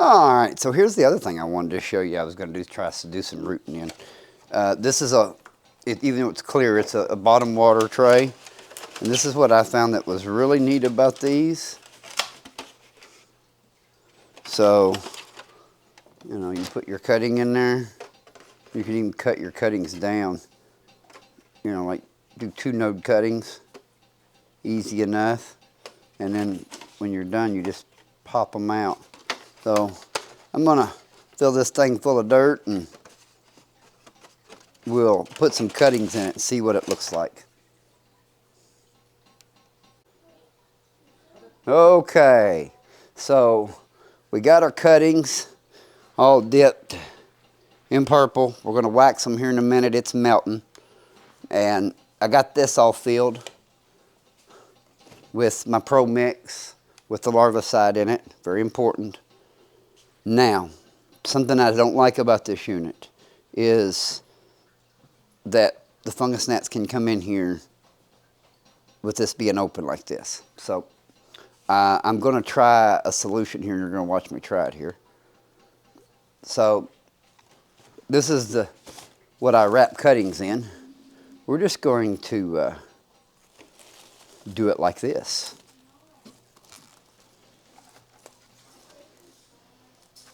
All right, so here's the other thing I wanted to show you. I was going to try to do some rooting in. This is even though it's clear, it's a bottom water tray. And this is what I found that was really neat about these. So, you know, you put your cutting in there. You can even cut your cuttings down. You know, like do 2-node cuttings. Easy enough. And then when you're done, you just pop them out. So I'm gonna fill this thing full of dirt and we'll put some cuttings in it and see what it looks like. Okay, so we got our cuttings all dipped in purple. We're gonna wax them here in a minute. It's melting. And I got this all filled with my Pro Mix with the larvicide in it. Very important. Now, something I don't like about this unit is that the fungus gnats can come in here with this being open like this. So I'm going to try a solution here, and you're going to watch me try it here. So this is what I wrap cuttings in. We're just going to do it like this.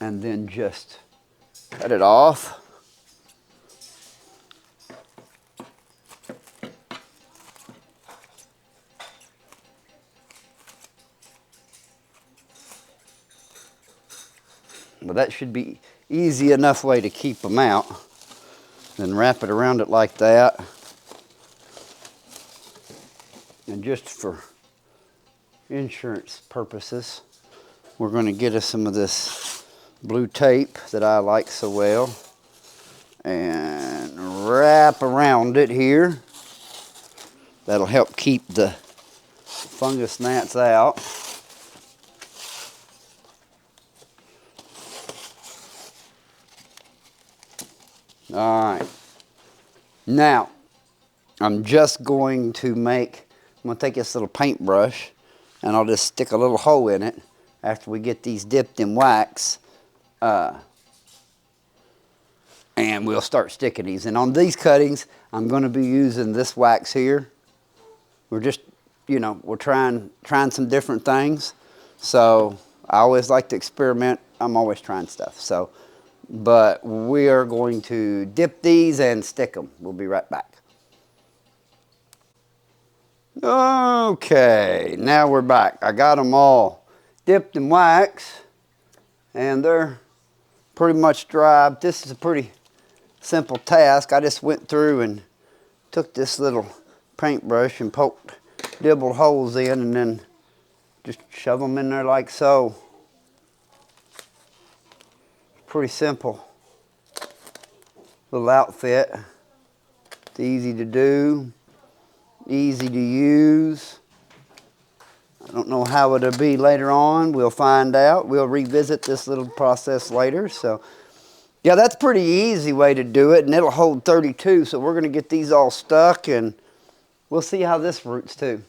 And then just cut it off. Well, that should be easy enough way to keep them out. Then wrap it around it like that. And just for insurance purposes, we're going to get us some of this blue tape that I like so well and wrap around it here. That'll help keep the fungus gnats out. All right. Now, I'm just going to I'm going to take this little paintbrush and I'll just stick a little hole in it after we get these dipped in wax. And we'll start sticking these. And on these cuttings, I'm going to be using this wax here. We're just, you know, we're trying some different things. So I always like to experiment. I'm always trying stuff. So, but we are going to dip these and stick them. We'll be right back. Okay, now we're back. I got them all dipped in wax and they're pretty much dry. This is a pretty simple task. I just went through and took this little paintbrush and dibbled holes in and then just shove them in there like so. Pretty simple little outfit. It's easy to do, easy to use. I don't know how it'll be later on. We'll find out. We'll revisit this little process later. So, yeah, that's a pretty easy way to do it, and it'll hold 32. So we're going to get these all stuck, and we'll see how this roots too.